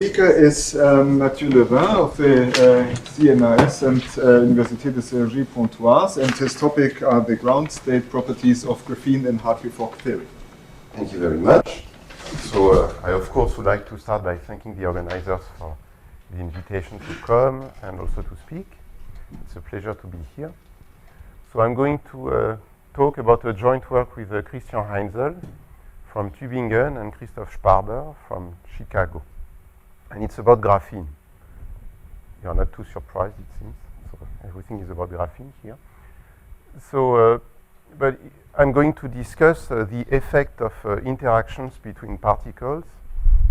Speaker is Mathieu Lewin of the CNRS and Université de Cergy-Pontoise, and his topic are the ground state properties of graphene and Hartree-Fock theory. Thank you very much. So I of course would like to start by thanking the organizers for the invitation to come and also to speak. It's a pleasure to be here. So I'm going to talk about a joint work with Christian Heinzel from Tübingen and Christoph Sparber from Chicago. And it's about graphene. You're not too surprised, it seems. So everything is about graphene here. So, but I'm going to discuss the effect of interactions between particles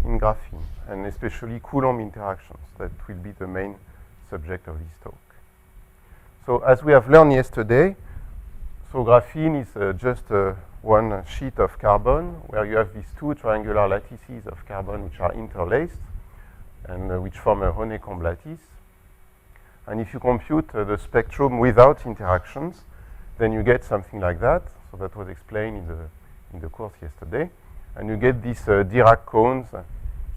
in graphene, and especially Coulomb interactions. That will be the main subject of this talk. So as we have learned yesterday, so graphene is just one sheet of carbon where you have these two triangular lattices of carbon which are interlaced and which form a honeycomb lattice. And if you compute the spectrum without interactions, then you get something like that. So that was explained in the course yesterday. And you get these Dirac cones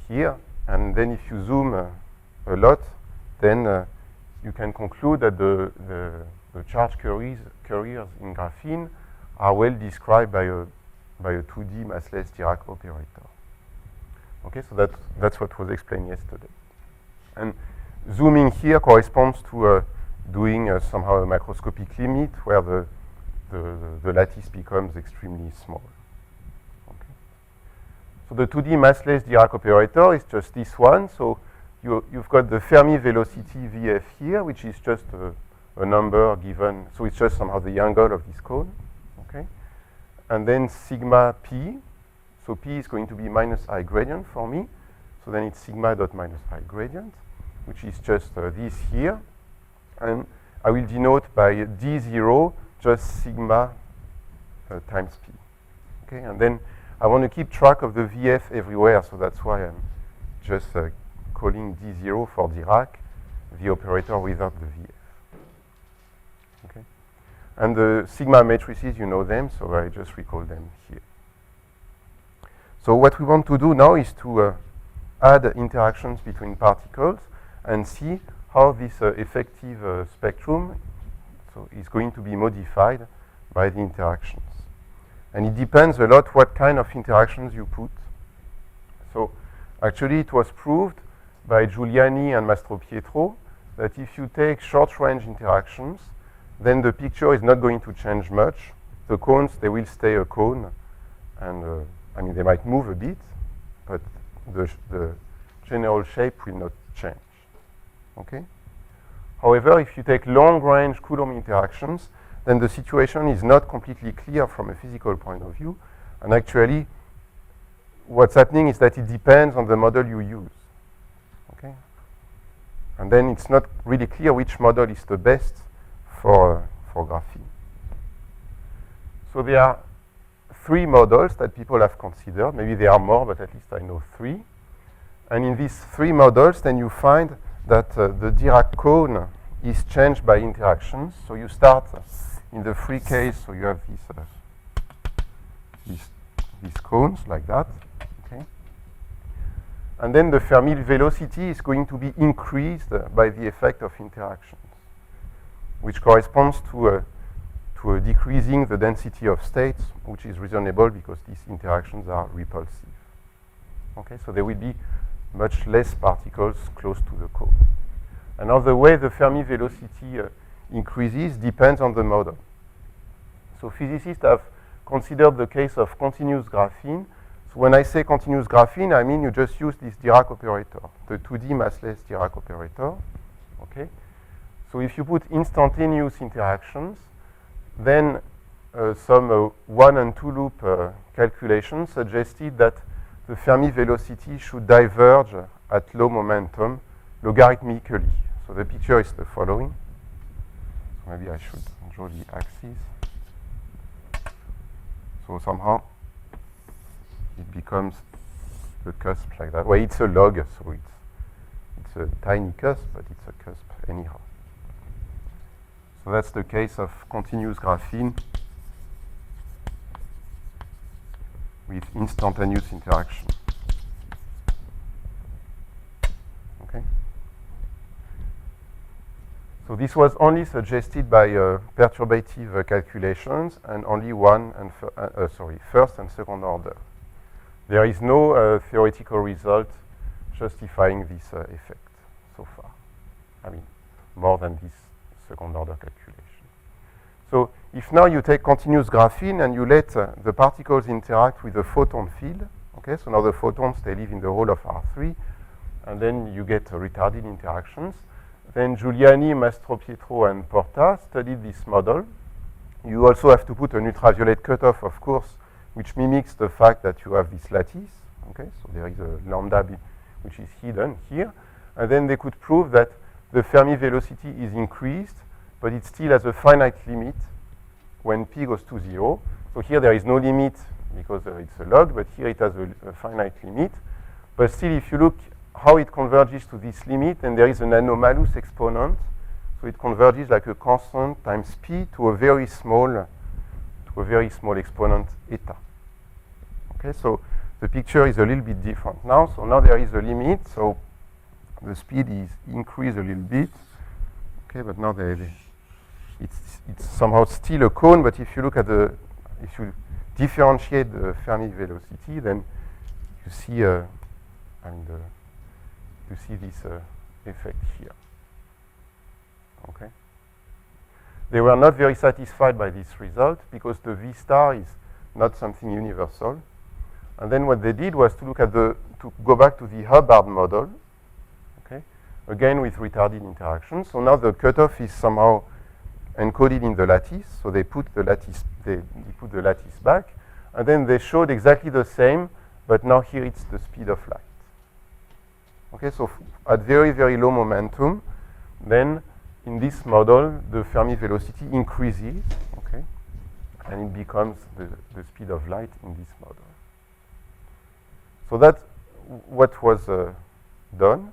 here. And then if you zoom a lot, then you can conclude that the charge carriers in graphene are well described by a 2D massless Dirac operator. Okay, so that's what was explained yesterday. And zooming here corresponds to doing somehow a macroscopic limit where the lattice becomes extremely small. Okay. So the 2D massless Dirac operator is just this one. So you've got the Fermi velocity Vf here, which is just a number given. So it's just somehow the angle of this cone. Okay. And then sigma p. So P is going to be minus I gradient for me. So then it's sigma dot minus I gradient, which is just this here. And I will denote by D0 just sigma times P. Okay, and then I want to keep track of the Vf everywhere, so that's why I'm just calling D0 for Dirac, the operator without the Vf. Okay, and the sigma matrices, you know them, so I just recall them here. So what we want to do now is to add interactions between particles and see how this effective spectrum is going to be modified by the interactions. And it depends a lot what kind of interactions you put. So actually it was proved by Giuliani and Mastropietro that if you take short-range interactions, then the picture is not going to change much. The cones, they will stay a cone, and I mean, they might move a bit, but the general shape will not change. Okay? However, if you take long-range Coulomb interactions, then the situation is not completely clear from a physical point of view. And actually, what's happening is that it depends on the model you use. Okay? And then it's not really clear which model is the best for graphene. So there are three models that people have considered. Maybe there are more, but at least I know three. And in these three models, then you find that the Dirac cone is changed by interactions. So you start in the free case, so you have these cones like that. Okay. And then the Fermi velocity is going to be increased by the effect of interactions, which corresponds to decreasing the density of states, which is reasonable because these interactions are repulsive. Okay, so there will be much less particles close to the cone. And now the way the Fermi velocity increases depends on the model. So physicists have considered the case of continuous graphene. So when I say continuous graphene, I mean you just use this Dirac operator, the 2D massless Dirac operator. Okay, so if you put instantaneous interactions, then some 1 and 2 loop calculations suggested that the Fermi velocity should diverge at low momentum logarithmically. So the picture is the following. So maybe I should draw the axis. So somehow it becomes the cusp like that. Well, it's a log, so it's a tiny cusp, but it's a cusp anyhow. So that's the case of continuous graphene with instantaneous interaction. So this was only suggested by perturbative calculations and only first and second order. There is no theoretical result justifying this effect so far. I mean, more than this second order calculation. So if now you take continuous graphene and you let the particles interact with the photon field, okay, so now the photons, they live in the hole of R3, and then you get retarded interactions. Then Giuliani, Mastropietro, and Porta studied this model. You also have to put an ultraviolet cutoff, of course, which mimics the fact that you have this lattice. Okay, so there is a lambda which is hidden here. And then they could prove that the Fermi velocity is increased, but it still has a finite limit when p goes to 0. So here there is no limit because it's a log, but here it has a finite limit. But still, if you look how it converges to this limit, and there is an anomalous exponent, so it converges like a constant times p to a very small exponent eta. Okay, so the picture is a little bit different now. So now there is a limit, so the speed is increased a little bit. Okay, but now it's somehow still a cone, but if you look at if you differentiate the Fermi velocity, then you see you see this effect here. Okay. They were not very satisfied by this result because the V star is not something universal. And then what they did was to look at to go back to the Hubbard model, okay, again with retarded interactions. So now the cutoff is somehow encoded in the lattice. So they put the lattice, they put the lattice back, and then they showed exactly the same, but now here it's the speed of light. Okay, so at very, very low momentum, then in this model, the Fermi velocity increases, okay, and it becomes the speed of light in this model. So that's what was done.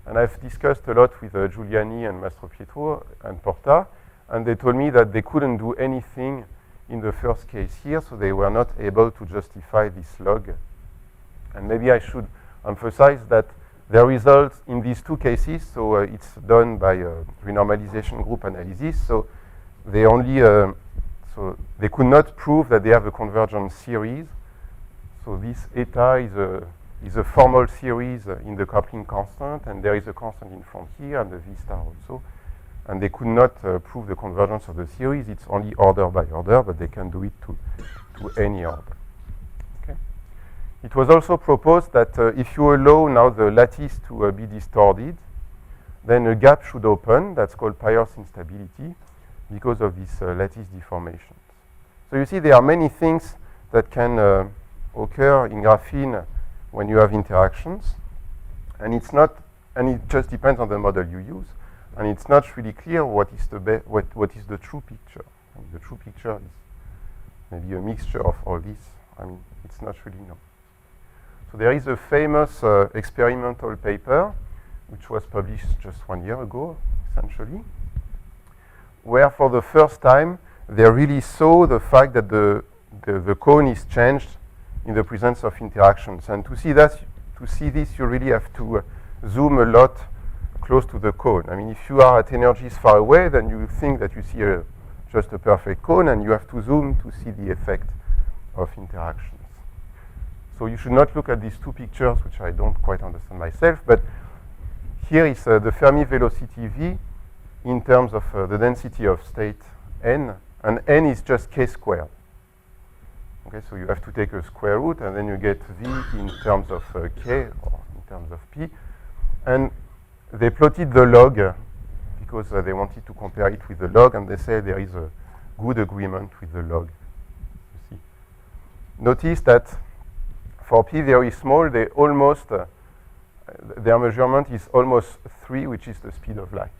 And I've discussed a lot with Giuliani and Mastropietro and Porta, and they told me that they couldn't do anything in the first case here, so they were not able to justify this log. And maybe I should emphasize that their results in these two cases, so it's done by renormalization group analysis, so they only, so they could not prove that they have a convergent series. So this eta is a formal series in the coupling constant, and there is a constant in front here, and the V star also. And they could not prove the convergence of the series. It's only order by order, but they can do it to any order. Okay. It was also proposed that if you allow now the lattice to be distorted, then a gap should open. That's called Pierce instability because of this lattice deformation. So you see there are many things that can occur in graphene when you have interactions, and it's not, and it just depends on the model you use, and it's not really clear what is the true picture. I mean, the true picture is maybe a mixture of all this. I mean, it's not really known. So there is a famous experimental paper which was published just 1 year ago, essentially, where for the first time they really saw the fact that the cone is changed in the presence of interactions. And to see this, you really have to zoom a lot close to the cone. I mean, if you are at energies far away, then you think that you see just a perfect cone, and you have to zoom to see the effect of interactions. So you should not look at these two pictures, which I don't quite understand myself, but here is the Fermi velocity V in terms of the density of state n, and n is just k squared. Okay, so you have to take a square root, and then you get V in terms of k, or in terms of p. And they plotted the log because they wanted to compare it with the log, and they say there is a good agreement with the log. You see. Notice that for p very small, they almost, their measurement is almost 3, which is the speed of light.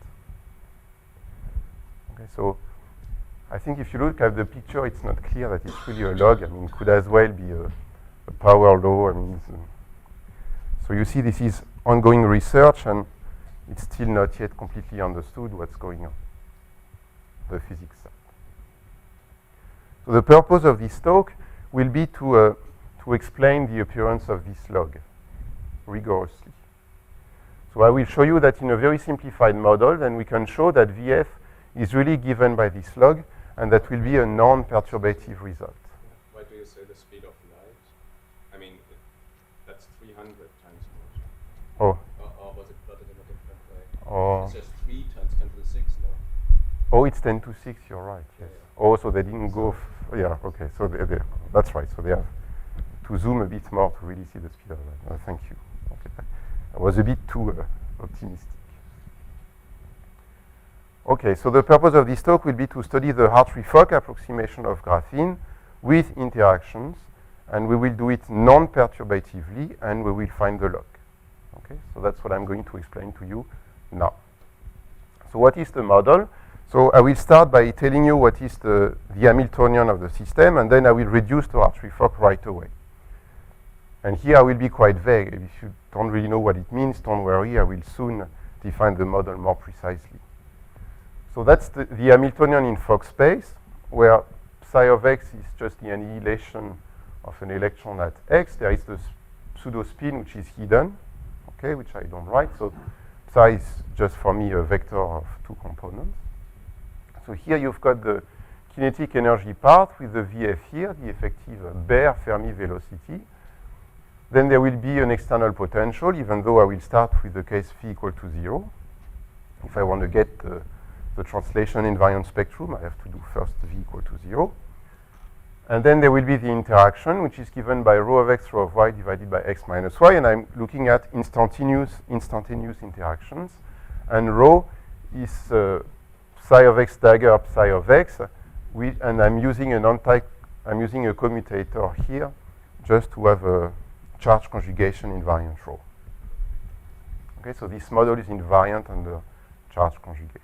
Okay, so I think if you look at the picture, it's not clear that it's really a log. I mean, it could as well be a power law. I mean, so you see this is ongoing research, and it's still not yet completely understood what's going on, the physics side. So the purpose of this talk will be to explain the appearance of this log rigorously. So I will show you that in a very simplified model, then we can show that Vf is really given by this log, and that will be a non-perturbative result. Why do you say the speed of light? I mean, that's 300 times motion. Oh. Or was it plotted in a different way? Oh. It says 3 times 10 to the 6, no? Oh, it's 10 to 6, you're right, yes. Yeah. Oh, so they didn't go, yeah, okay, so that's right, so they have to zoom a bit more to really see the speed of light. Thank you. Okay. I was a bit too optimistic. Okay, so the purpose of this talk will be to study the Hartree-Fock approximation of graphene with interactions, and we will do it non-perturbatively, and we will find the log. Okay, so that's what I'm going to explain to you now. So what is the model? So I will start by telling you what is the Hamiltonian of the system, and then I will reduce to Hartree-Fock right away. And here I will be quite vague. If you don't really know what it means, don't worry, I will soon define the model more precisely. So that's the Hamiltonian in Fock space, where psi of x is just the annihilation of an electron at x. There is the pseudo spin which is hidden, okay, which I don't write. So psi is just for me a vector of two components. So here you've got the kinetic energy part with the Vf here, the effective bare Fermi velocity. Then there will be an external potential, even though I will start with the case phi equal to 0. If I want to get the translation invariant spectrum, I have to do first v equal to 0. And then there will be the interaction, which is given by rho of x, rho of y divided by x minus y. And I'm looking at instantaneous interactions. And rho is psi of x dagger psi of x. And I'm using a commutator here just to have a charge conjugation invariant rho. Okay, so this model is invariant under charge conjugation.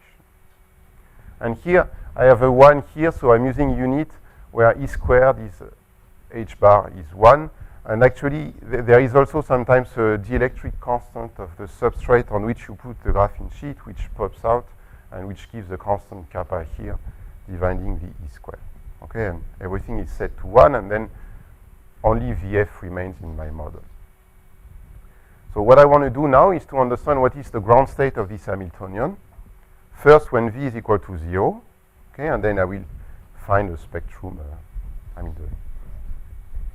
And here I have a 1 here, so I'm using unit where E squared is h bar is 1. And actually there is also sometimes a dielectric constant of the substrate on which you put the graphene sheet, which pops out and which gives a constant kappa here dividing the E squared. Okay, and everything is set to 1, and then only Vf remains in my model. So what I want to do now is to understand what is the ground state of this Hamiltonian. First, when V is equal to 0, okay, and then I will find a spectrum,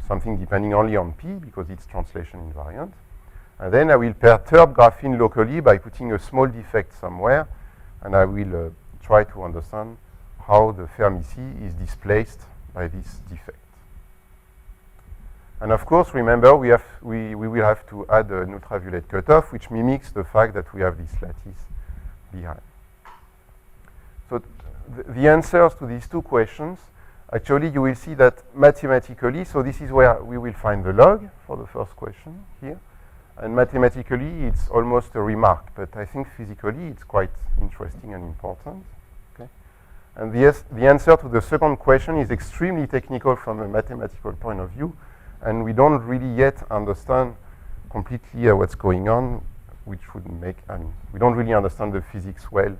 something depending only on P because it's translation invariant. And then I will perturb graphene locally by putting a small defect somewhere, and I will try to understand how the Fermi C is displaced by this defect. And of course, remember, we will have to add an ultraviolet cutoff, which mimics the fact that we have this lattice behind. So the answers to these two questions, actually, you will see that mathematically, so this is where we will find the log for the first question here. And mathematically, it's almost a remark, but I think physically, it's quite interesting and important. Okay? And the answer to the second question is extremely technical from a mathematical point of view, and we don't really yet understand completely what's going on, which would make, we don't really understand the physics well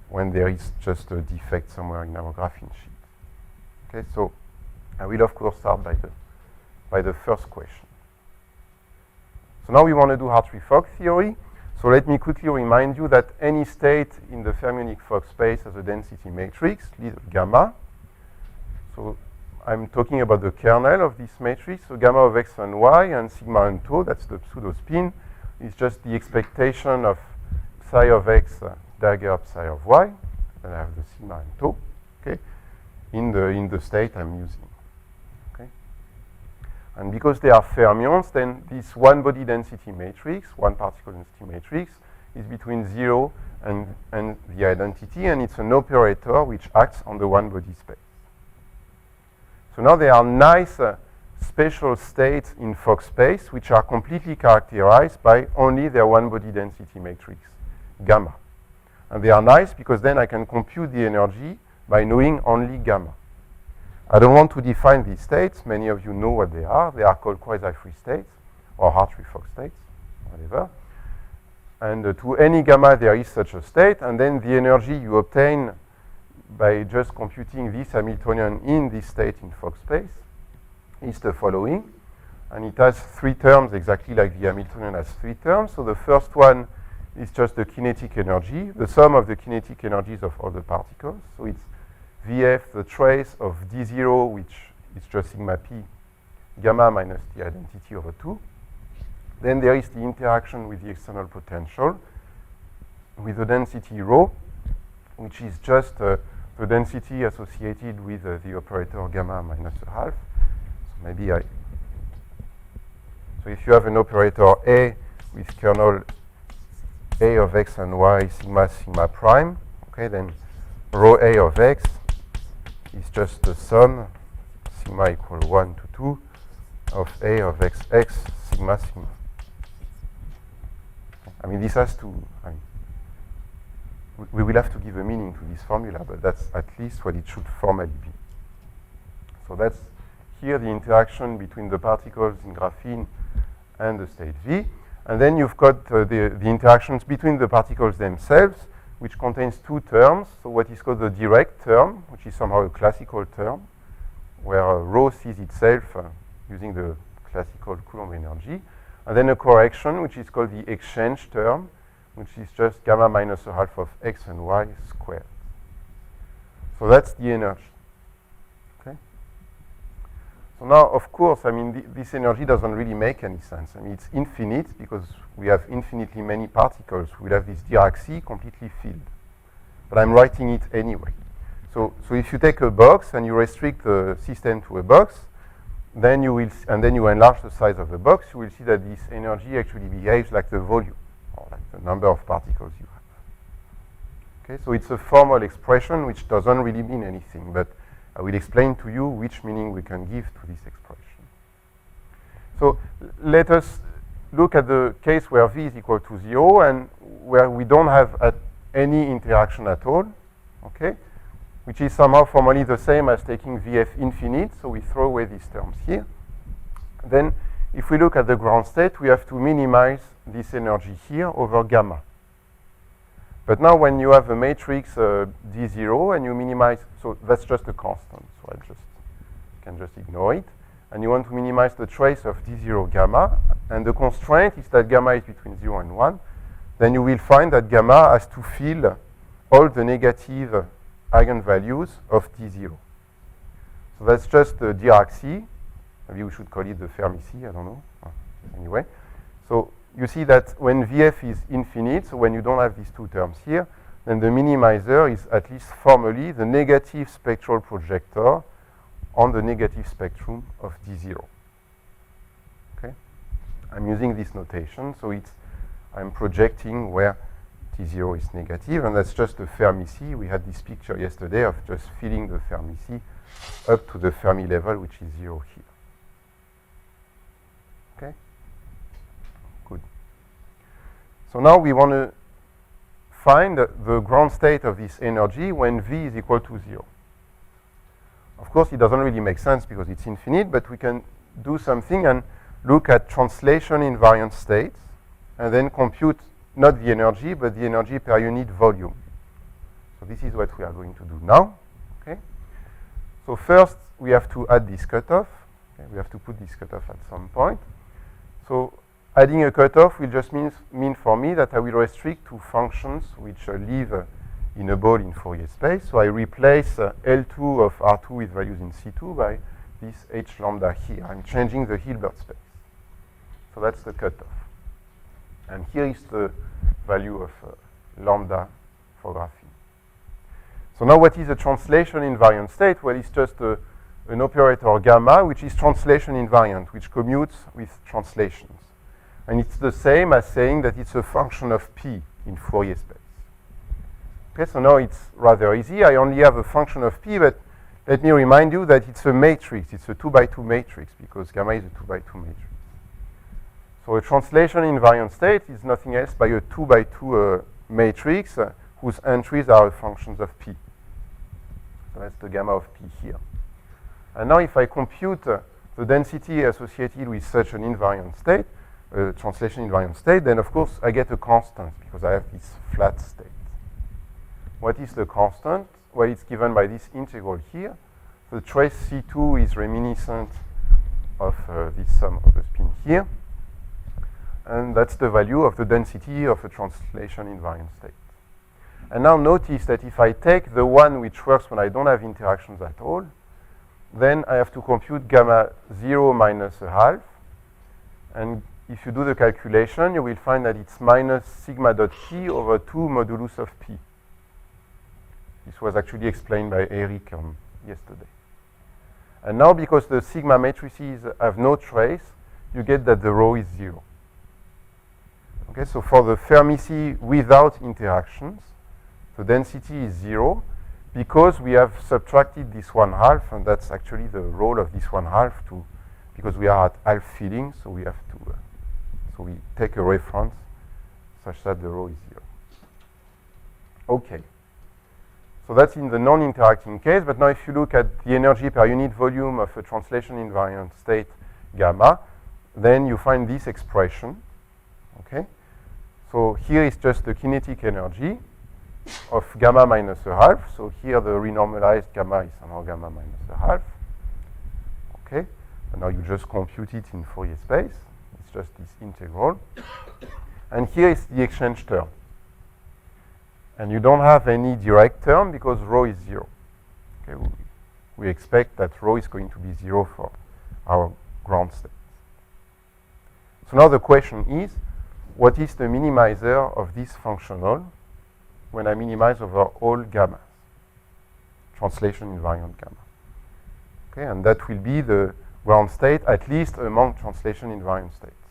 when there is just a defect somewhere in our graphene sheet. Okay, so I will of course start by the first question. So now we want to do Hartree-Fock theory. So let me quickly remind you that any state in the fermionic Fock space has a density matrix, gamma. So I'm talking about the kernel of this matrix. So gamma of x and y and sigma and tau, that's the pseudo spin, is just the expectation of psi of x dagger psi of y. Then I have the sigma and tau, okay, in the state I'm using. Okay. And because they are fermions, then this one body density matrix, one particle density matrix, is between 0 and the identity, and it's an operator which acts on the one body space. So now there are nice special states in Fock space which are completely characterized by only their one body density matrix, gamma. And they are nice because then I can compute the energy by knowing only gamma. I don't want to define these states. Many of you know what they are. They are called quasi-free states or Hartree-Fock states, whatever. And to any gamma there is such a state, and then the energy you obtain by just computing this Hamiltonian in this state in Fock space is the following. And it has three terms exactly like the Hamiltonian has three terms. So the first one is just the kinetic energy, the sum of the kinetic energies of all the particles. So it's Vf, the trace of d0, which is just sigma p gamma minus the identity over 2. Then there is the interaction with the external potential with the density rho, which is just the density associated with the operator gamma minus a half. So maybe so if you have an operator A with kernel A of x and y sigma sigma prime, okay, then rho A of x is just the sum sigma equal 1 to 2 of A of x sigma sigma. I mean, this has to, we will have to give a meaning to this formula, but that's at least what it should formally be. So that's here the interaction between the particles in graphene and the state V. And then you've got the interactions between the particles themselves, which contains two terms. So what is called the direct term, which is somehow a classical term, where rho sees itself using the classical Coulomb energy. And then a correction, which is called the exchange term, which is just gamma minus a half of x and y squared. So that's the energy. Okay. So now, of course, I mean, this energy doesn't really make any sense. I mean, it's infinite because we have infinitely many particles. We'll have this Dirac sea completely filled. But I'm writing it anyway. So if you take a box and you restrict the system to a box, then you will, and then you enlarge the size of the box, you will see that this energy actually behaves like the volume, or like the number of particles you have. Okay, so it's a formal expression which doesn't really mean anything, but I will explain to you which meaning we can give to this expression. So let us look at the case where V is equal to 0 and where we don't have any interaction at all, okay, which is somehow formally the same as taking Vf infinite, so we throw away these terms here. Then if we look at the ground state, we have to minimize this energy here over gamma. But now when you have a matrix D0 and you minimize, so that's just a constant, so I can just ignore it. And you want to minimize the trace of D0 gamma, and the constraint is that gamma is between 0 and 1, then you will find that gamma has to fill all the negative eigenvalues of D0. So that's just the Dirac sea. Maybe we should call it the Fermi sea, I don't know. Anyway, so you see that when Vf is infinite, so when you don't have these two terms here, then the minimizer is at least formally the negative spectral projector on the negative spectrum of D0. Okay? I'm using this notation, so I'm projecting where T0 is negative, and that's just the Fermi sea. We had this picture yesterday of just filling the Fermi sea up to the Fermi level, which is 0 here. Okay? Good. So now we want to find the ground state of this energy when V is equal to 0. Of course, it doesn't really make sense because it's infinite, but we can do something and look at translation invariant states and then compute not the energy, but the energy per unit volume. So this is what we are going to do now. Okay. So first, we have to add this cutoff. Okay. We have to put this cutoff at some point. So adding a cutoff will just mean for me that I will restrict to functions which live in a ball in Fourier space. So I replace L2 of R2 with values in C2 by this H lambda here. I'm changing the Hilbert space. So that's the cutoff. And here is the value of lambda for graphene. So now what is a translation invariant state? Well, it's just an operator gamma, which is translation invariant, which commutes with translations. And it's the same as saying that it's a function of P in Fourier space. Okay, so now it's rather easy. I only have a function of P, but let me remind you that it's a matrix. It's a 2 by 2 matrix because gamma is a 2 by 2 matrix. So a translation invariant state is nothing else by a 2 by 2 matrix whose entries are functions of P. So that's the gamma of P here. And now if I compute the density associated with such an invariant state, translation invariant state, then of course I get a constant because I have this flat state. What is the constant? Well, it's given by this integral here. The trace C2 is reminiscent of this sum of the spin here. and that's the value of the density of a translation invariant state. And now notice that if I take the one which works when I don't have interactions at all, then I have to compute gamma 0 minus a half, and if you do the calculation, you will find that it's minus sigma dot p over 2 modulus of p. This was actually explained by Eric yesterday. And now, because the sigma matrices have no trace, you get that the rho is 0. Okay, so for the Fermi sea without interactions, the density is 0 because we have subtracted this 1/2, and that's actually the role of this 1/2 because we are at half filling, so we have to, so we take a reference such that the rho is 0. Okay. So that's in the non-interacting case, but now if you look at the energy per unit volume of a translation invariant state gamma, then you find this expression, okay? So here is just the kinetic energy of gamma minus a half. So here the renormalized gamma is somehow gamma minus a half, okay? And now you just compute it in Fourier space. It's just this integral. And here is the exchange term. And you don't have any direct term because rho is 0. Okay, we expect that rho is going to be 0 for our ground state. So now the question is, what is the minimizer of this functional when I minimize over all gammas? Translation invariant gamma. Okay, and that will be the ground state, at least among translation invariant states.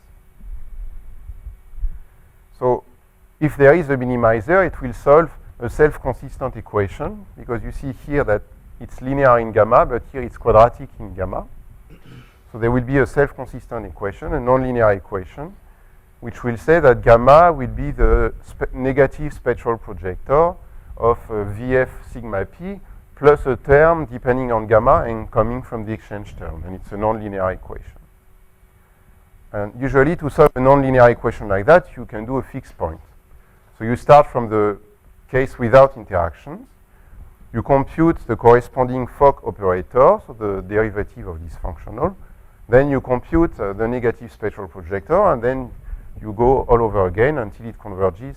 So if there is a minimizer, it will solve a self-consistent equation, because you see here that it's linear in gamma, but here it's quadratic in gamma. So there will be a self-consistent equation, a nonlinear equation, which will say that gamma will be the negative spectral projector of Vf sigma p plus a term depending on gamma and coming from the exchange term, and it's a nonlinear equation. And usually to solve a nonlinear equation like that, you can do a fixed point. So you start from the case without interactions. You compute the corresponding Fock operator, so the derivative of this functional. Then you compute the negative spectral projector, and then you go all over again until it converges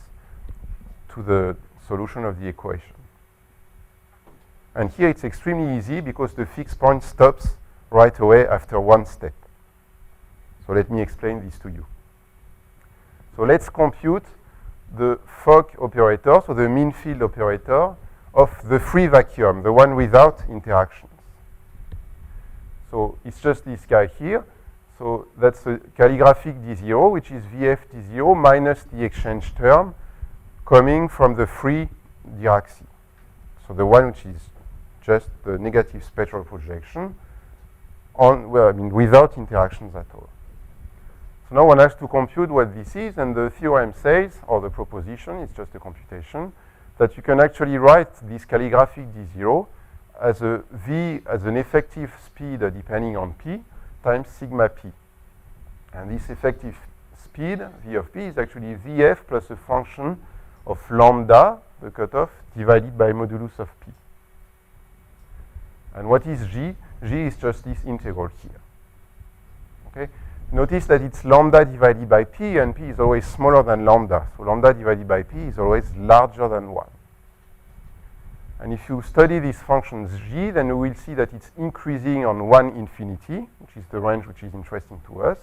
to the solution of the equation. And here it's extremely easy because the fixed point stops right away after one step. So let me explain this to you. So let's compute the Fock operator, so the mean field operator of the free vacuum, the one without interactions. So it's just this guy here. So that's a calligraphic D0, which is Vf D0 minus the exchange term coming from the free Dirac sea. So the one which is just the negative spectral projection on, well, I mean, without interactions at all. So now one has to compute what this is, and the theorem says, or the proposition, it's just a computation, that you can actually write this calligraphic D0 as a V, as an effective speed depending on P, times sigma P. And this effective speed, V of P, is actually Vf plus a function of lambda, the cutoff, divided by modulus of P. And what is G? G is just this integral here. Okay? Notice that it's lambda divided by P, and P is always smaller than lambda. So lambda divided by P is always larger than 1. And if you study these functions G, then you will see that it's increasing on 1 infinity, which is the range which is interesting to us.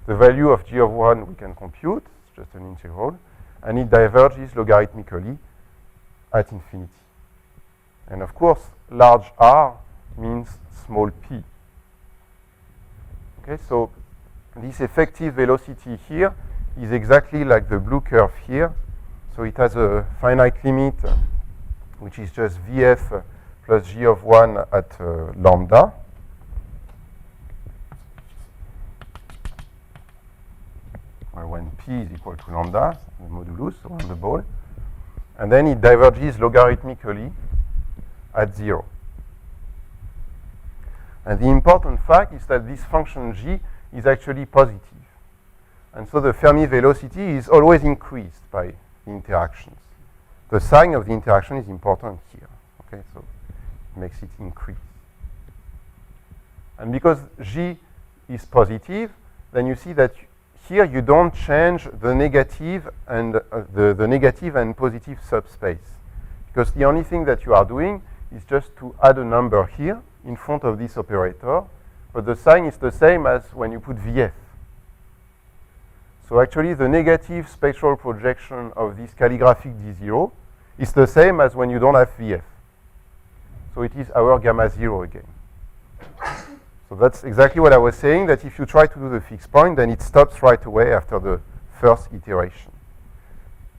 The value of G of 1 we can compute, it's just an integral, and it diverges logarithmically at infinity. And of course, large R means small p. Okay, so this effective velocity here is exactly like the blue curve here. So it has a finite limit, which is just Vf plus G of 1 at lambda. Well, when p is equal to lambda, the modulus around the ball. And then it diverges logarithmically at 0. And the important fact is that this function G is actually positive. And so the Fermi velocity is always increased by the interactions. The sign of the interaction is important here. Okay, so it makes it increase. And because G is positive, then you see that here you don't change the negative and the negative and positive subspace, because the only thing that you are doing is just to add a number here in front of this operator, but the sign is the same as when you put VF. So actually the negative spectral projection of this calligraphic D0 is the same as when you don't have VF. So it is our gamma 0 again. So that's exactly what I was saying, that if you try to do the fixed point, then it stops right away after the first iteration.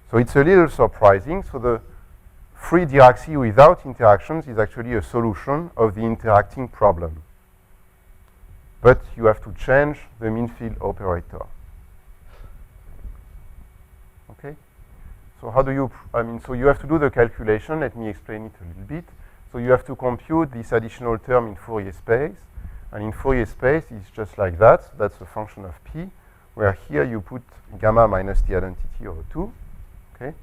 So it's a little surprising. So the free Dirac without interactions is actually a solution of the interacting problem. But you have to change the mean field operator. Okay? So how do you, so you have to do the calculation. Let me explain it a little bit. So you have to compute this additional term in Fourier space. And in Fourier space, it's just like that. That's a function of P, where here you put gamma minus the identity over 2. Okay?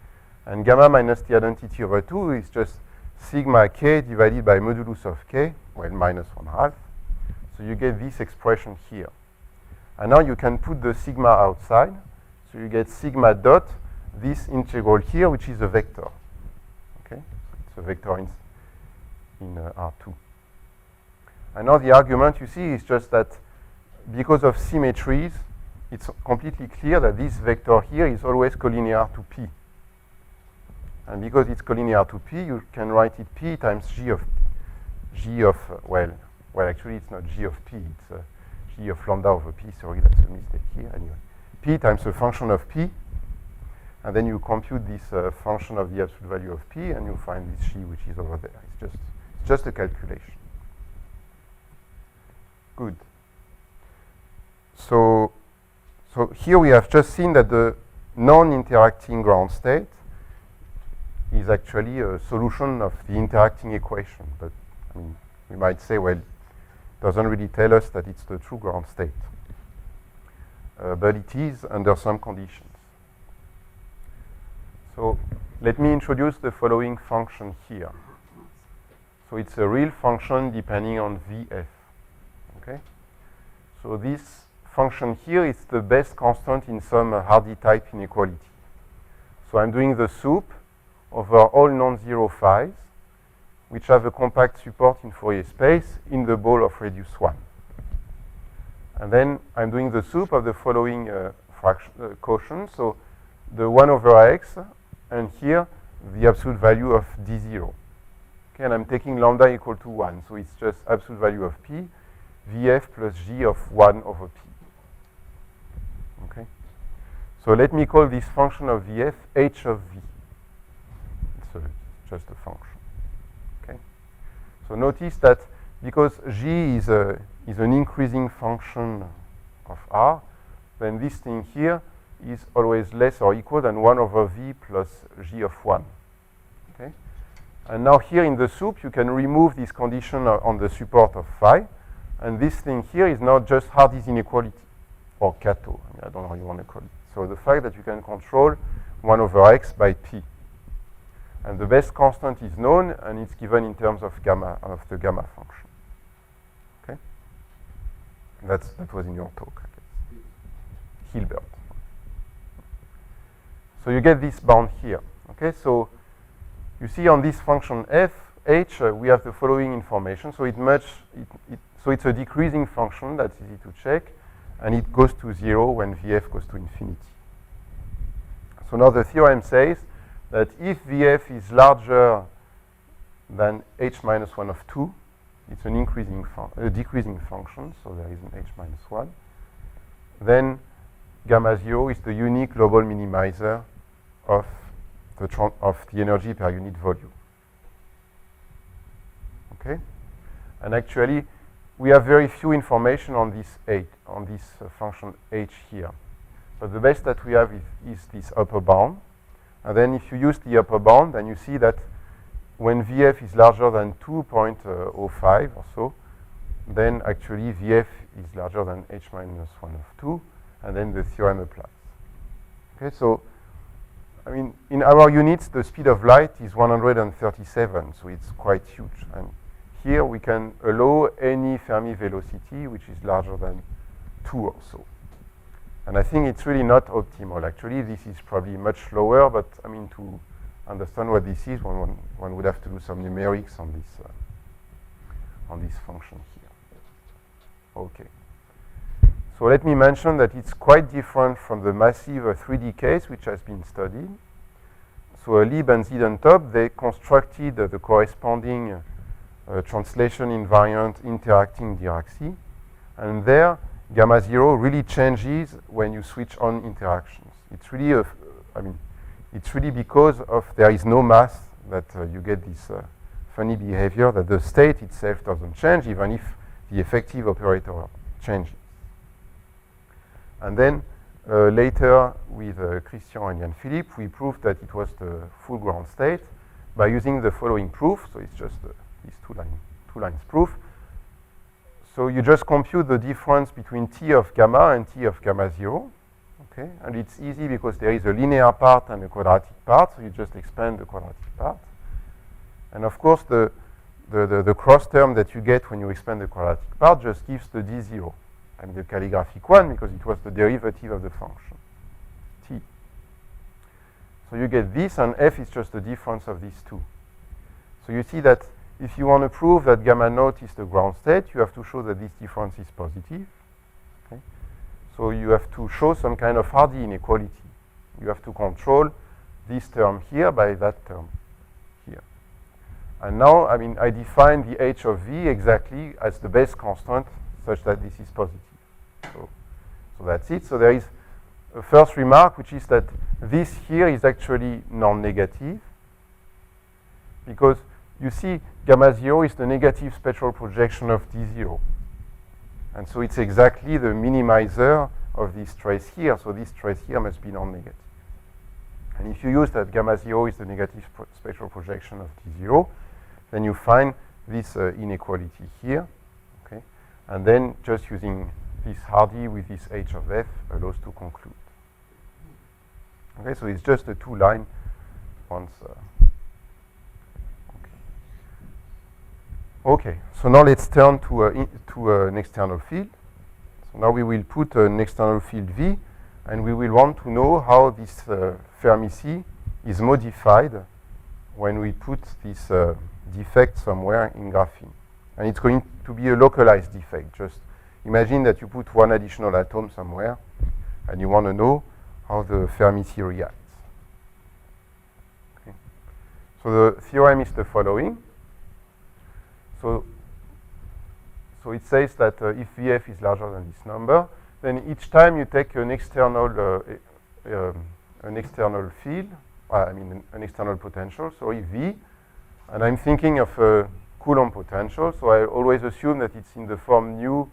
And gamma minus the identity over 2 is just sigma k divided by modulus of k, well, minus 1/2. So you get this expression here. And now you can put the sigma outside. So you get sigma dot, this integral here, which is a vector. Okay? So it's a vector in R2. And now the argument you see is just that because of symmetries, it's completely clear that this vector here is always collinear to P. And because it's collinear to P, you can write it P times G of well, actually it's not G of P, it's G of lambda over P. Sorry, that's a mistake here. Anyway, P times a function of P, and then you compute this function of the absolute value of P, and you find this G which is over there. It's just a calculation. Good. So here we have just seen that the non-interacting ground state is actually a solution of the interacting equation. But I mean, we might say, well, it doesn't really tell us that it's the true ground state. But it is under some conditions. So let me introduce the following function here. So it's a real function depending on VF. Okay? So this function here is the best constant in some Hardy type inequality. So I'm doing the soup over all non-zero phi's, which have a compact support in Fourier space in the ball of radius 1. And then I'm doing the soup of the following quotient. So the 1 over x, and here the absolute value of d0. Okay, and I'm taking lambda equal to 1. So it's just absolute value of p, vf plus g of 1 over p. Okay. So let me call this function of vf h of v. It's just a function. Okay. So notice that because g is an increasing function of r, then this thing here is always less or equal than 1 over v plus g of 1. Okay. And now here in the soup, you can remove this condition on the support of phi. And this thing here is now just Hardy's inequality, or Kato. I mean, I don't know how you want to call it. So the fact that you can control 1 over x by p. And the best constant is known, and it's given in terms of gamma, of the gamma function. Okay? That was in your talk, I guess. Hilbert. So you get this bound here. Okay, so you see on this function f, h, we have the following information. So so it's a decreasing function, that's easy to check, and it goes to 0 when vf goes to infinity. So now the theorem says that if vf is larger than h minus 1 of 2, it's an decreasing function, so there is an h minus 1, then gamma 0 is the unique global minimizer of the energy per unit volume. Okay? And actually, we have very few information on this function h here. But the best that we have is this upper bound. And then if you use the upper bound, then you see that when Vf is larger than 2.05 or so, then actually Vf is larger than h minus 1 of 2, and then the theorem applies. Okay, so I mean, in our units, the speed of light is 137, so it's quite huge. And here we can allow any Fermi velocity which is larger than 2 or so. And I think it's really not optimal. Actually, this is probably much lower, but I mean, to understand what this is, one would have to do some numerics on this function here. Okay. So let me mention that it's quite different from the massive 3D case which has been studied. So Lib and Zidentop, they constructed the corresponding translation invariant interacting Dirac-C, and there gamma 0 really changes when you switch on interactions. It's really it's really because of there is no mass that you get this funny behavior that the state itself doesn't change even if the effective operator changes. And then later with Christian and Jan-Philippe, we proved that it was the full ground state by using the following proof. So it's just these two lines proof. So you just compute the difference between T of gamma and T of gamma 0. Okay? And it's easy because there is a linear part and a quadratic part, so you just expand the quadratic part. And of course, the cross term that you get when you expand the quadratic part just gives the D0. And the calligraphic one because it was the derivative of the function, T. So you get this, and F is just the difference of these two. So you see that if you want to prove that gamma naught is the ground state, you have to show that this difference is positive. Okay? So you have to show some kind of Hardy inequality. You have to control this term here by that term here. And now, I mean, I define the h of v exactly as the base constant such that this is positive. So that's it. So there is a first remark, which is that this here is actually non-negative because you see gamma 0 is the negative spectral projection of D0. And so it's exactly the minimizer of this trace here. So this trace here must be non-negative. And if you use that gamma 0 is the negative spectral projection of D0, then you find this inequality here. Okay? And then just using this Hardy with this h of f allows to conclude. Okay, so it's just a two-line once. Okay, so now let's turn to an external field. So now we will put an external field V, and we will want to know how this Fermi C is modified when we put this defect somewhere in graphene. And it's going to be a localized defect. Just imagine that you put one additional atom somewhere, and you want to know how the Fermi C reacts. Okay. So the theorem is the following. So it says that if Vf is larger than this number, then each time you take an external field, an external potential, sorry, V, and I'm thinking of a Coulomb potential, so I always assume that it's in the form nu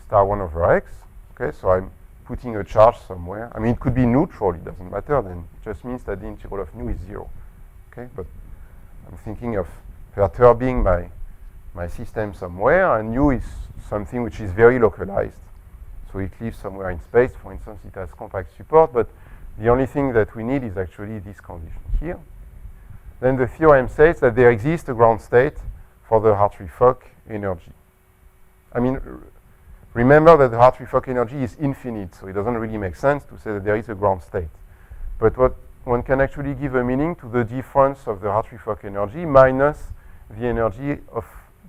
star 1 over x. Okay, so I'm putting a charge somewhere. I mean, it could be neutral, it doesn't matter, then it just means that the integral of nu is 0. Okay, but I'm thinking of perturbing my system somewhere, and nu is something which is very localized. So it lives somewhere in space. For instance, it has compact support, but the only thing that we need is actually this condition here. Then the theorem says that there exists a ground state for the Hartree-Fock energy. I mean, remember that the Hartree-Fock energy is infinite, so it doesn't really make sense to say that there is a ground state. But what one can actually give a meaning to the difference of the Hartree-Fock energy minus the energy of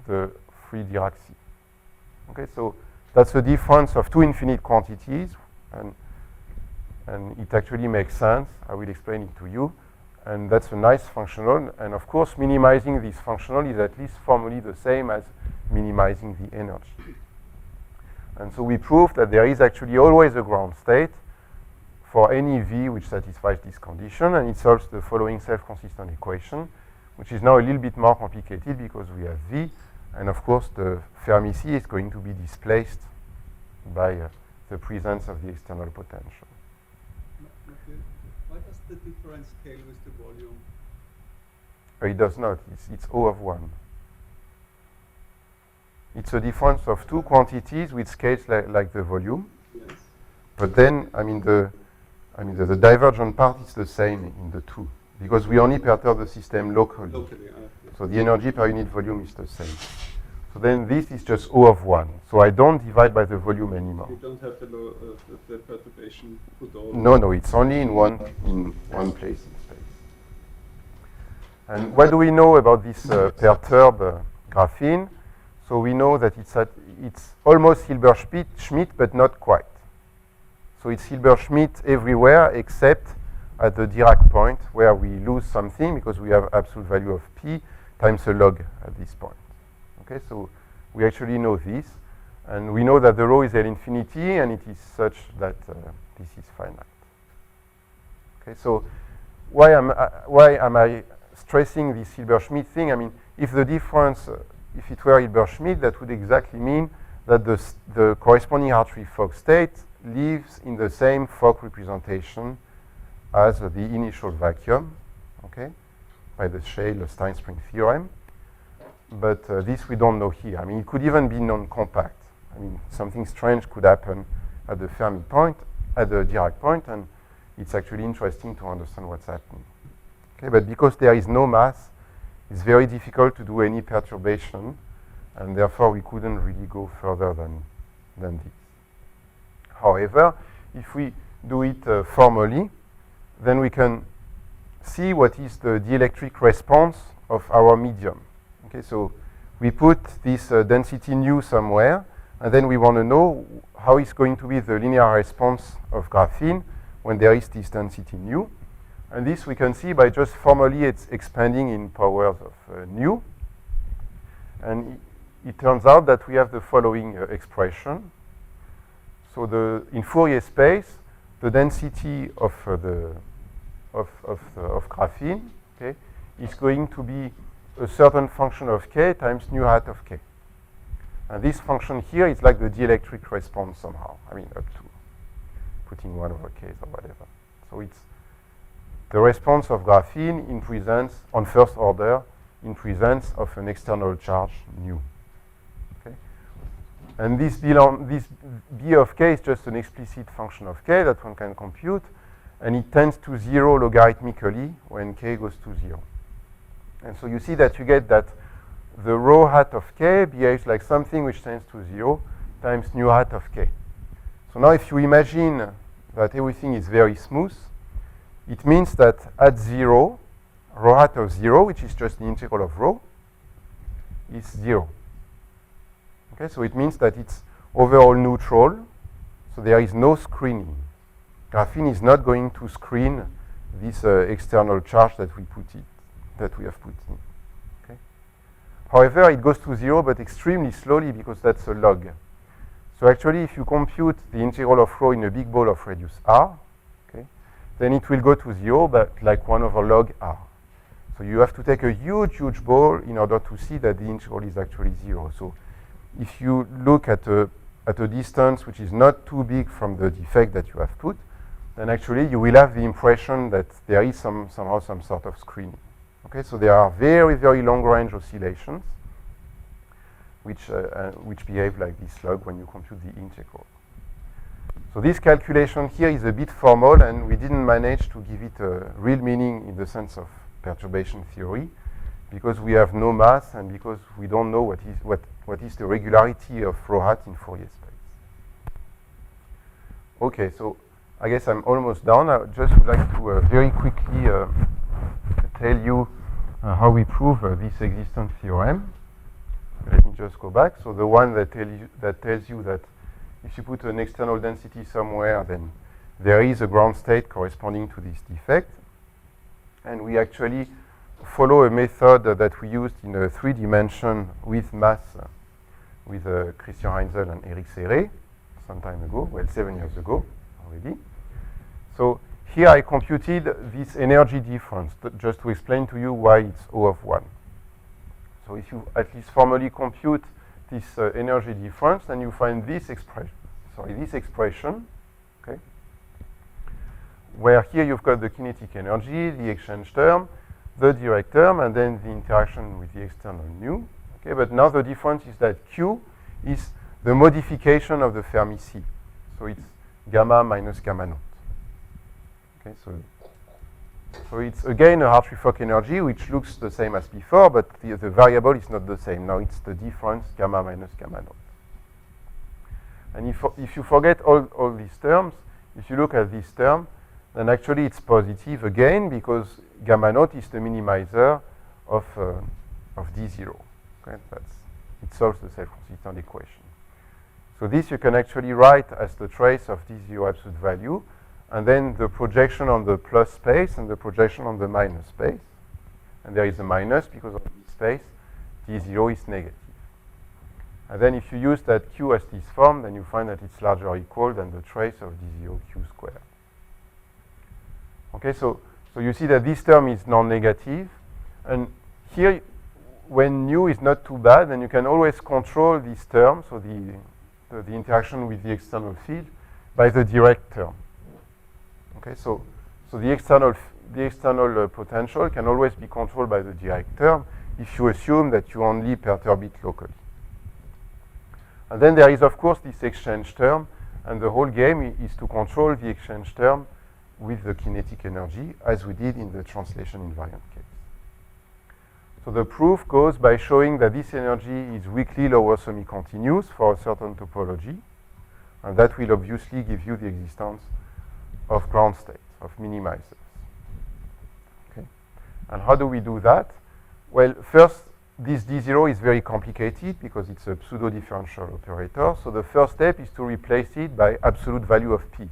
the free Dirac-C. Okay, so that's the difference of two infinite quantities, and it actually makes sense. I will explain it to you. And that's a nice functional. And of course, minimizing this functional is at least formally the same as minimizing the energy. And so we proved that there is actually always a ground state for any V which satisfies this condition, and it solves the following self-consistent equation, which is now a little bit more complicated because we have V, and of course the Fermi C is going to be displaced by the presence of the external potential. Why does the difference scale with the volume? It does not. It's O of 1. It's a difference of two quantities which scales like the volume. Yes. But then, the divergent part is the same in the two, because we only perturb the system locally. Locally, yes. So the energy per unit volume is the same. So then this is just O of 1. So I don't divide by the volume anymore. You don't have the perturbation put all. No, it's only in one place in space. And what do we know about this perturbed graphene? So we know that it's almost Hilbert-Schmidt, but not quite. So it's Hilbert-Schmidt everywhere except at the Dirac point where we lose something because we have absolute value of P times a log at this point. Okay, so we actually know this. And we know that the rho is L infinity and it is such that this is finite. Okay, so why am I stressing this Hilbert-Schmidt thing? I mean, if the difference, if it were Hilbert-Schmidt, that would exactly mean that the corresponding Hartree-Fock state lives in the same Fock representation as the initial vacuum, okay, by the Scheele-Steinspring theorem. But this we don't know here. I mean, it could even be non-compact. I mean, something strange could happen at the Fermi point, at the Dirac point, and it's actually interesting to understand what's happening. Okay, but because there is no mass, it's very difficult to do any perturbation, and therefore we couldn't really go further than this. However, if we do it formally, then we can see what is the dielectric response of our medium. Okay, so we put this density nu somewhere, and then we want to know how is going to be the linear response of graphene when there is this density nu. And this we can see by just formally expanding in powers of nu. And it turns out that we have the following expression. So in Fourier space, the density of graphene, okay, is going to be a certain function of k times nu hat of k. And this function here is like the dielectric response somehow. I mean, up to putting 1 over k or whatever. So it's the response of graphene in presence, on first order, in presence of an external charge nu. Okay? And this B of k is just an explicit function of k that one can compute, and it tends to 0 logarithmically when k goes to 0. And so you see that you get that the rho hat of k behaves like something which tends to 0 times nu hat of k. So now if you imagine that everything is very smooth, it means that at 0, rho hat of 0, which is just the integral of rho, is 0. Okay, so it means that it's overall neutral, so there is no screening. Graphene is not going to screen this external charge that we have put in. Okay? However, it goes to 0, but extremely slowly because that's a log. So actually, if you compute the integral of rho in a big ball of radius r, okay, then it will go to 0, but like 1 over log r. So you have to take a huge, huge ball in order to see that the integral is actually 0. So if you look at a distance which is not too big from the defect that you have put, then actually you will have the impression that there is somehow some sort of screening. Okay, so there are very, very long-range oscillations which behave like this log when you compute the integral. So this calculation here is a bit formal, and we didn't manage to give it a real meaning in the sense of perturbation theory, because we have no mass and because we don't know what is the regularity of rho hat in Fourier space. Okay, so I guess I'm almost done. I just would like to very quickly tell you how we prove this existence theorem. Let me just go back. So the one that tells you that if you put an external density somewhere, then there is a ground state corresponding to this defect. And we actually follow a method that we used in a 3-dimension with mass with Christian Heinzel and Eric Serré some time ago, well, 7 years ago already. So here I computed this energy difference just to explain to you why it's O of 1. So if you at least formally compute this energy difference, then you find this expression, okay, where here you've got the kinetic energy, the exchange term, the direct term, and then the interaction with the external nu. Okay, but now the difference is that Q is the modification of the Fermi C. So it's gamma minus gamma naught. Okay, So it's again a Hartree-Fock energy which looks the same as before, but the variable is not the same. Now it's the difference gamma minus gamma naught. And if you forget all these terms, if you look at this term, then actually it's positive again because gamma naught is the minimizer of D0. Okay? It solves the self-consistent equation. So this you can actually write as the trace of D0 absolute value, and then the projection on the plus space and the projection on the minus space. And there is a minus because of this space, D0 is negative. And then if you use that Q as this form, then you find that it's larger or equal than the trace of D0 Q squared. Okay, so you see that this term is non-negative. And here, when nu is not too bad, then you can always control this term, so the interaction with the external field, by the direct term. Okay, so the external potential can always be controlled by the direct term if you assume that you only perturb it locally. And then there is, of course, this exchange term, and the whole game is to control the exchange term with the kinetic energy, as we did in the translation invariant case. So the proof goes by showing that this energy is weakly lower semi-continuous for a certain topology, and that will obviously give you the existence of ground states, of minimizers. Okay. And how do we do that? Well, first, this D0 is very complicated because it's a pseudo-differential operator. So the first step is to replace it by absolute value of P,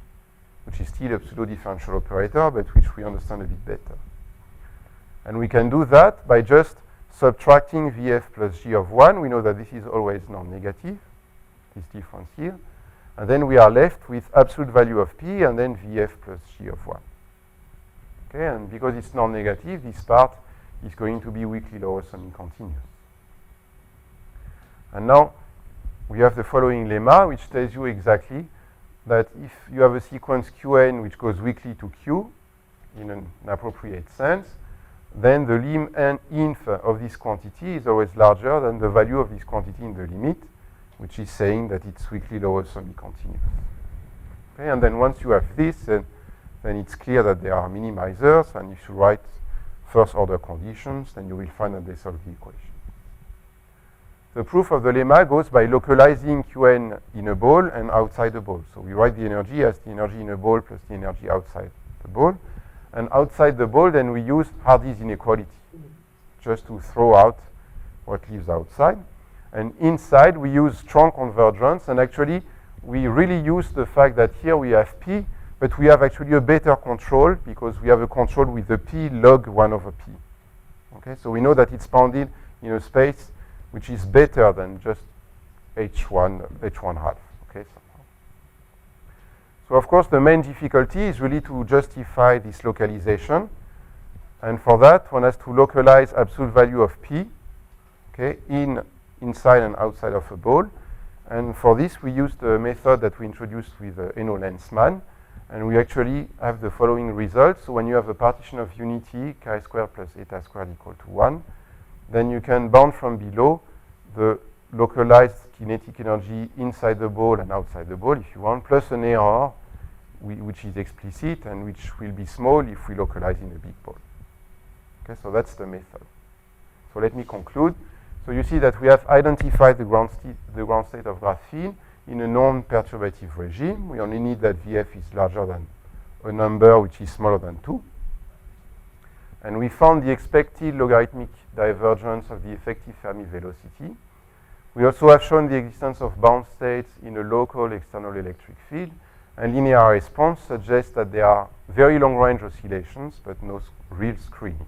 which is still a pseudo-differential operator, but which we understand a bit better. And we can do that by just subtracting Vf plus G of 1. We know that this is always non-negative, this difference here. And then we are left with absolute value of P and then Vf plus G of 1. Okay, and because it's non-negative, this part is going to be weakly lower semi-continuous. And now we have the following lemma, which tells you exactly that if you have a sequence Qn which goes weakly to Q in an appropriate sense, then the lim n inf of this quantity is always larger than the value of this quantity in the limit, which is saying that it's weakly lower semi-continuous. Okay, and then once you have this, then it's clear that there are minimizers, and if you write first order conditions, then you will find that they solve the equation. The proof of the lemma goes by localizing Qn in a ball and outside the ball. So we write the energy as the energy in a ball plus the energy outside the ball. And outside the ball, then we use Hardy's inequality, just to throw out what lives outside. And inside, we use strong convergence. And actually, we really use the fact that here we have P, but we have actually a better control because we have a control with the P log 1 over P. Okay, so we know that it's bounded in a space which is better than just H1 half. Okay, so of course, the main difficulty is really to justify this localization. And for that, one has to localize absolute value of P, okay, inside and outside of a ball. And for this, we use the method that we introduced with Eno Lensman. And we actually have the following results. So when you have a partition of unity, chi squared plus eta squared equal to 1, then you can bound from below the localized kinetic energy inside the ball and outside the ball, if you want, plus an error, which is explicit and which will be small if we localize in a big ball. Okay, so that's the method. So let me conclude. So you see that we have identified the ground state of graphene in a non-perturbative regime. We only need that Vf is larger than a number which is smaller than 2. And we found the expected logarithmic divergence of the effective Fermi velocity. We also have shown the existence of bound states in a local external electric field. And linear response suggests that there are very long-range oscillations, but no real screening.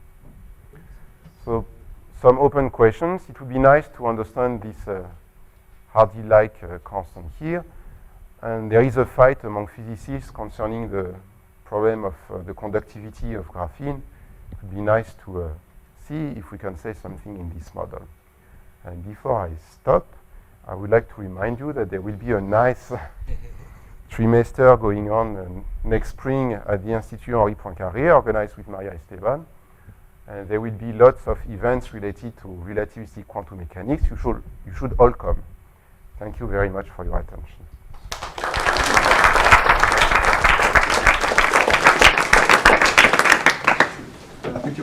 So some open questions. It would be nice to understand this Hardy-like constant here. And there is a fight among physicists concerning the problem of the conductivity of graphene. It would be nice to see if we can say something in this model. And before I stop, I would like to remind you that there will be a nice trimester going on next spring at the Institut Henri Poincaré, organized with Maria Esteban. And there will be lots of events related to relativistic quantum mechanics. You should all come. Thank you very much for your attention.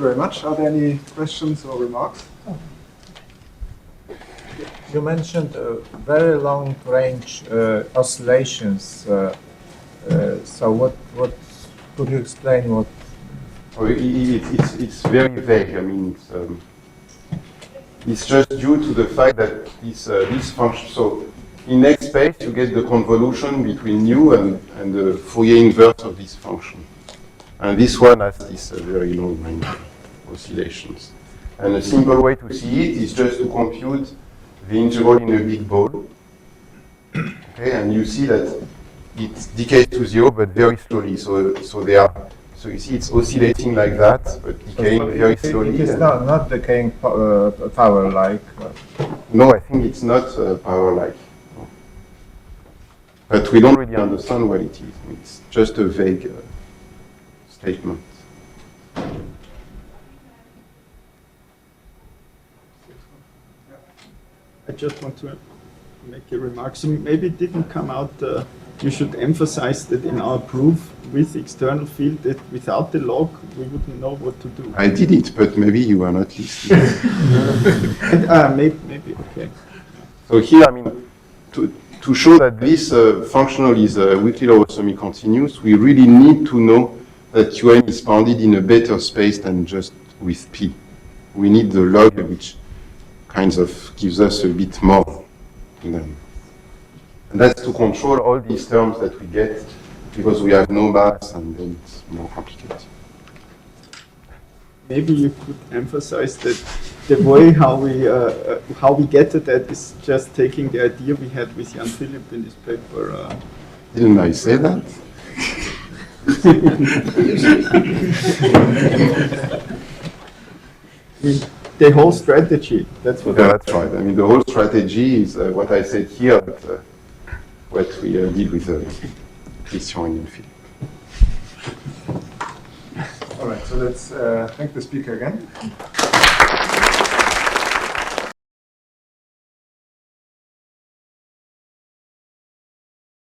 you very much. Are there any questions or remarks? You mentioned very long range oscillations. So what could you explain what? Oh, it's very vague. I mean, it's just due to the fact that this function. So in X space, you get the convolution between nu and the Fourier inverse of this function. And this one has this very long range oscillations. And a simple way to see it is just to compute the integral in a big ball. Okay, and you see that it decays to zero, but very slowly. So you see it's oscillating like that, but decaying very slowly. It is not decaying power-like. No, I think it's not power-like. No. But we don't really understand what it is. It's just a vague statement. I just want to make a remark. So maybe it didn't come out. You should emphasize that in our proof with external field, that without the log, we wouldn't know what to do. I did it, but maybe you are not listening. Maybe, okay. So here, I mean, to show that this functional is weakly lower semi-continuous, we really need to know that UN is bounded in a better space than just with P. We need the log, which kind of gives us a bit more. And that's to control all these terms that we get, because we have no mass, and then it's more complicated. Maybe you could emphasize that the way how we get to that is just taking the idea we had with Jan Philipp in this paper. Didn't I say that? The whole strategy. That's what. Yeah, that's right. I mean, the whole strategy is what I said here, but what we did with Christian and Philippe. All right, so let's thank the speaker again.